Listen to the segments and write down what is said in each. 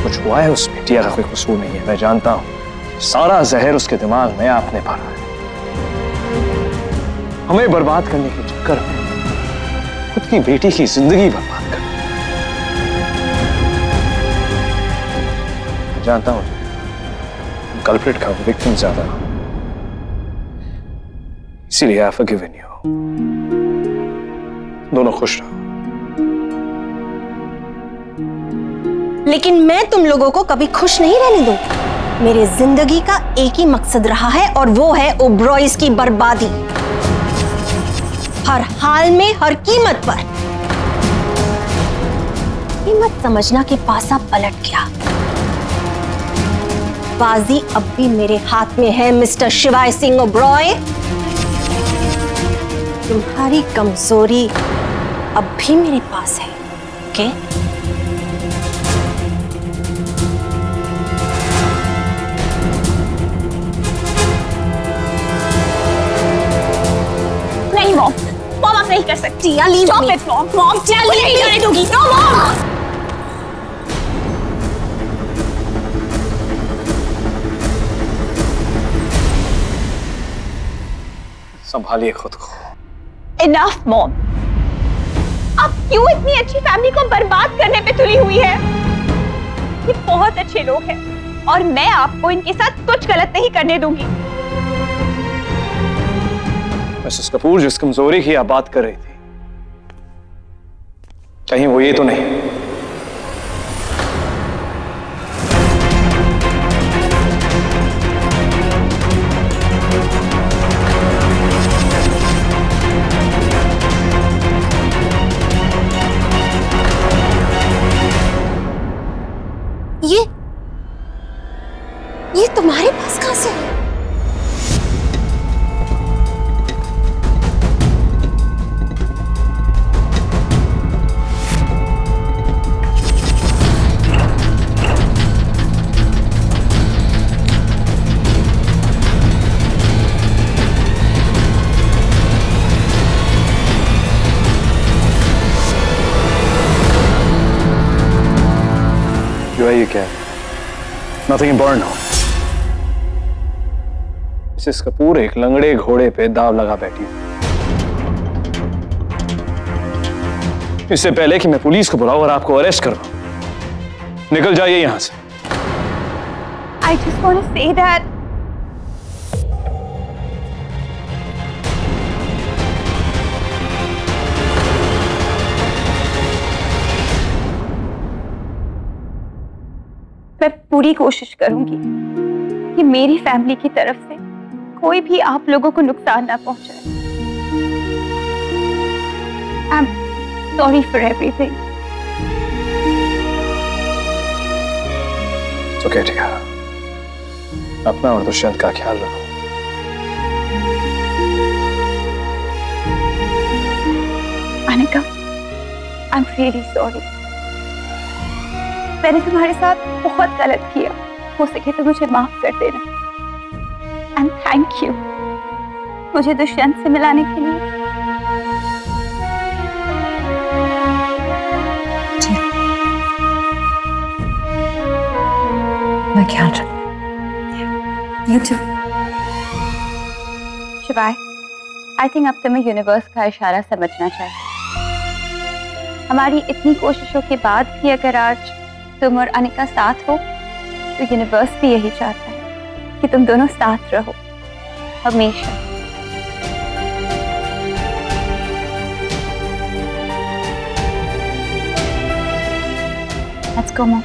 कुछ हुआ है उसमें, टिया का कोई कसूर नहीं है, मैं जानता हूं। सारा जहर उसके दिमाग में आपने भरा है। हमें बर्बाद करने के चक्कर में खुद की बेटी की जिंदगी बर्बाद कर। मैं जानता हूं कल्प्रिट का विक्टिम ज्यादा, इसीलिए आई फॉरगिवन यू। दोनों खुश रहो। लेकिन मैं तुम लोगों को कभी खुश नहीं रहने दूंगी। मेरे जिंदगी का एक ही मकसद रहा है और वो है ओबरॉयज की बर्बादी, हर हाल में, हर कीमत पर। ये मत समझना कि पासा पलट गया। बाजी अब भी मेरे हाथ में है मिस्टर शिवाय सिंह ओबरॉय। तुम्हारी कमजोरी अब भी मेरे पास है, ओके? नहीं मॉम, आप नहीं कर सकती। Stop it, मॉम, नहीं करने दूंगी। No mom. संभालिए खुद को। इनफ मॉम, आप क्यों इतनी अच्छी फैमिली को बर्बाद करने पे तुली हुई है? ये बहुत अच्छे लोग हैं और मैं आपको इनके साथ कुछ गलत नहीं करने दूंगी। मिसेस कपूर, जिस कमजोरी की आप बात कर रही थी, कहीं वो ये तो नहीं? ये तुम्हारे पास कहां से है? जो है ये क्या है? Nothing important हो। मिसेस कपूर एक लंगड़े घोड़े पे दाव लगा बैठी। इससे पहले कि मैं पुलिस को बुलाऊं और आपको अरेस्ट करवाऊं, निकल जाइए यहां से। I just want to say that मैं पूरी कोशिश करूंगी कि मेरी फैमिली की तरफ से कोई भी आप लोगों को नुकसान ना पहुंचाए। I'm sorry for everything. तो क्या ठीक है, अपना और दुष्यंत का ख्याल रखो। Anika, I'm really sorry. मैंने तुम्हारे साथ बहुत गलत किया। हो सके तो मुझे माफ कर देना। एंड थैंक यू मुझे दुष्यंत से मिलाने के लिए। मैं ख्याल रखूंगी। You too. शिवाय, आई थिंक अब तुम्हें यूनिवर्स का इशारा समझना चाहिए। हमारी इतनी कोशिशों के बाद भी अगर आज तुम और अनिका साथ हो, तो यूनिवर्स भी यही चाहता है कि तुम दोनों साथ रहो हमेशा। Let's go, Mom.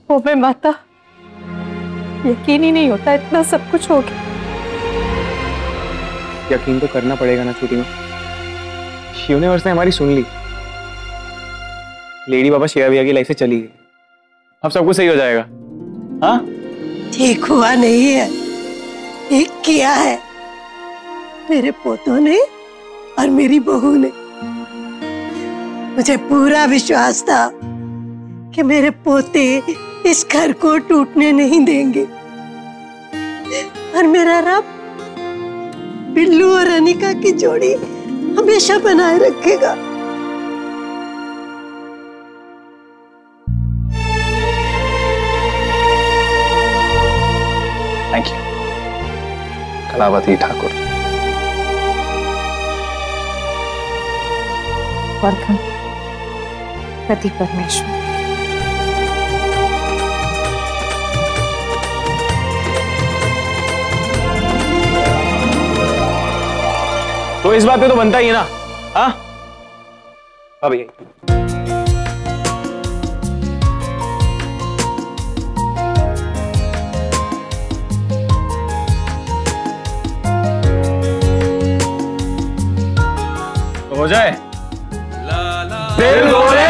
ओबे माता, यकीन ही नहीं होता इतना सब कुछ हो गया। यकीन तो करना पड़ेगा ना छोटी माँ। यूनिवर्स ने हमारी सुन ली। लेडी बाबा शेरा भैया की लाइफ से चली गई। अब सब कुछ सही हो जाएगा। हाँ, ठीक हुआ नहीं है, ठीक किया है मेरे पोतों ने और मेरी बहू ने। मुझे पूरा विश्वास था कि मेरे पोते इस घर को टूटने नहीं देंगे और मेरा रब बिल्लू और अनिका की जोड़ी हमेशा बनाए रखेगा। Thank you Kalavati Thakur. Welcome पति परमेश्वर। तो इस बात पे तो बनता ही है ना, हाँ? अभी तो हो जाए। दिल बोले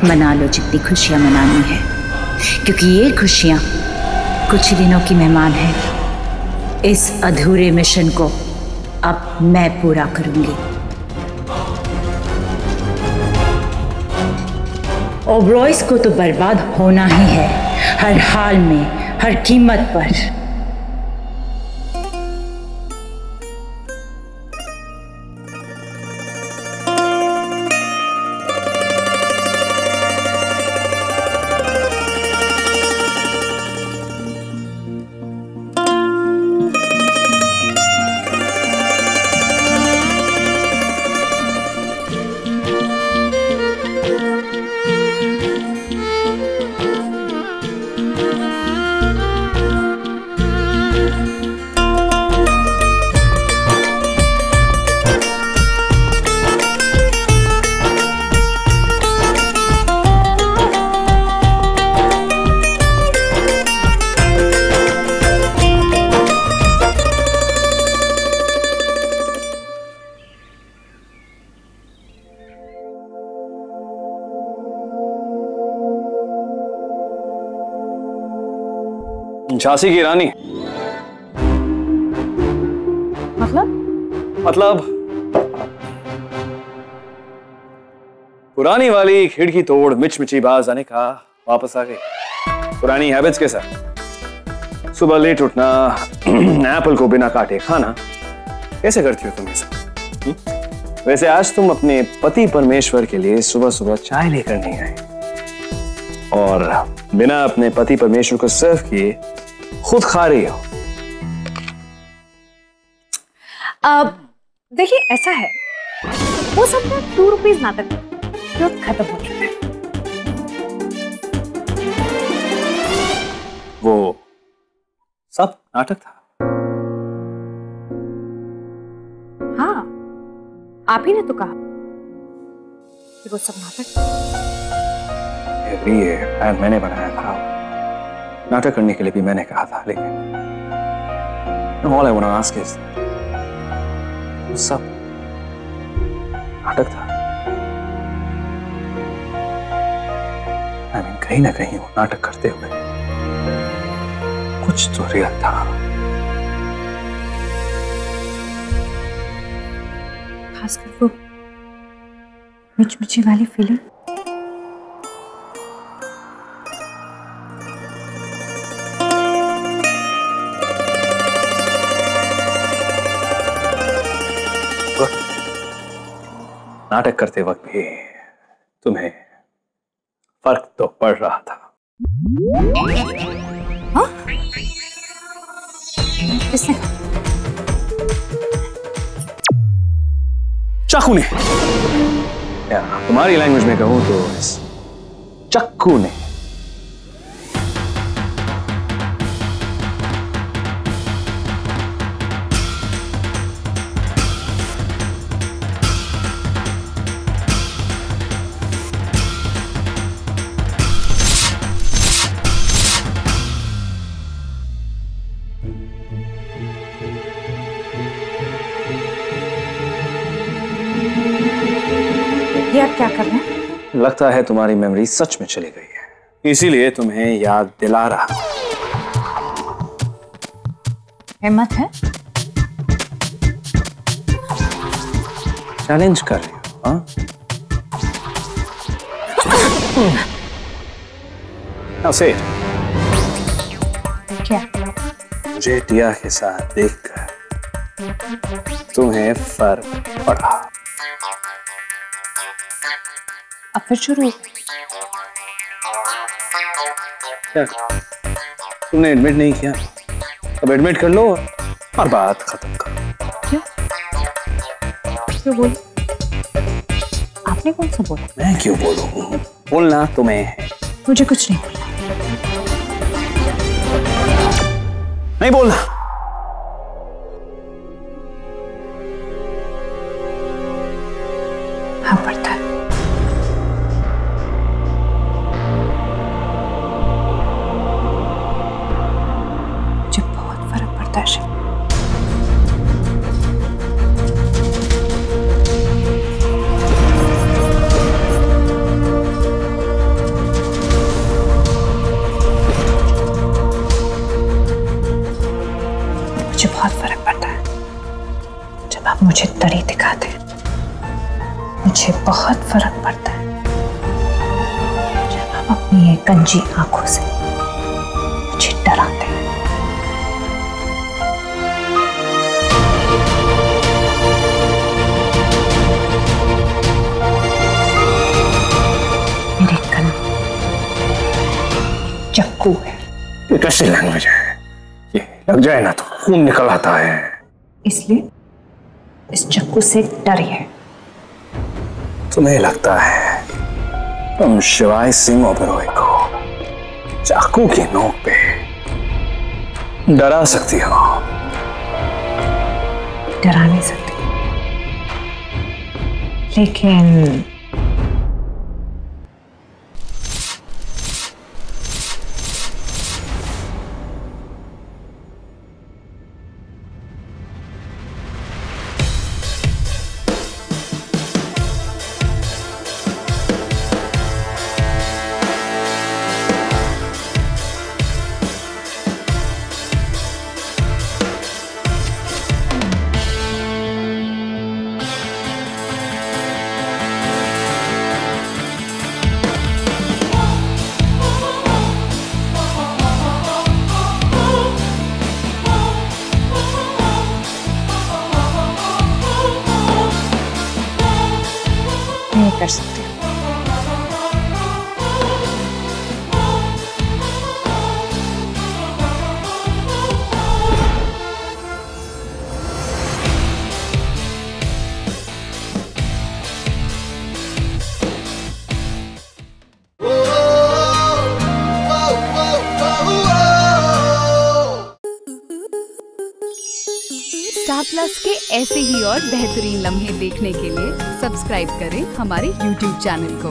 मना लो जितनी खुशियां मनानी है, क्योंकि ये खुशियां कुछ दिनों की मेहमान है। इस अधूरे मिशन को अब मैं पूरा करूंगी। ओबरॉयज को तो बर्बाद होना ही है, हर हाल में, हर कीमत पर। झांसी की रानी मतलब पुरानी वाली खिड़की तोड़ मिचमिची बाज आने का वापस आ गई। पुरानी हैबिट्स के साथ सुबह लेट उठना, एप्पल को बिना काटे खाना, कैसे करती हो तुम ये सब? वैसे आज तुम अपने पति परमेश्वर के लिए सुबह सुबह चाय लेकर नहीं आए और बिना अपने पति परमेश्वर को सर्व किए खुद खा रही हो। देखिए ऐसा है, वो सब ना 2 रुपीज नाटक खत्म हो चुका है। वो सब नाटक था? हाँ, आप ही ने तो कहा कि वो सब नाटक। ये प्लान मैंने बनाया था, नाटक करने के लिए भी मैंने कहा था, लेकिन all I want to ask is, सब नाटक था? I mean, कहीं ना कहीं वो नाटक करते हुए कुछ तो रियल था। खासकर वो मिचमिची वाली फीलिंग। नाटक करते वक्त भी तुम्हें फर्क तो पड़ रहा था। हाँ? किसने? चाकू ने, या तुम्हारी लैंग्वेज में कहूं तो इस चक्कू ने। ये आप क्या कर रहे हैं? लगता है तुम्हारी मेमोरी सच में चली गई है, इसीलिए तुम्हें याद दिला रहा। हिम्मत है? चैलेंज कर रही हो? हाँ? Now say it. क्या? मुझे टिया के साथ देखकर तुम्हें फर्क पड़ा। अब फिर शुरू हो। क्या तुमने एडमिट नहीं किया? अब एडमिट कर लो और बात खत्म करो। क्यों बोल? आपने कौन सा बोला? मैं क्यों बोलूं? बोलना तुम्हें है। मुझे कुछ नहीं बोलना। नहीं बोलना। हाँ पड़ता है। मुझे बहुत फर्क पड़ता है शिव। मुझे बहुत फर्क पड़ता है जब आप मुझे तरी दिखाते हैं। मुझे बहुत फर्क पड़ता है जब आप अपनी ये गंजी आंखों से मुझे डराते हैं। मेरे गले चाकू है। ये कैसी लैंग्वेज है? ये लग जाए ना तो खून निकल आता है। इसलिए इस चाकू से डरिए। तुम्हें लगता है तुम शिवाय सिंह ओबेरॉय को चाकू की नोक पे डरा सकती हो? डरा नहीं सकती, लेकिन नहीं कर सकती। स्टार प्लस के ऐसे ही और बेहतरीन लम्हे देखने के लिए सब्सक्राइब करें हमारे YouTube चैनल को।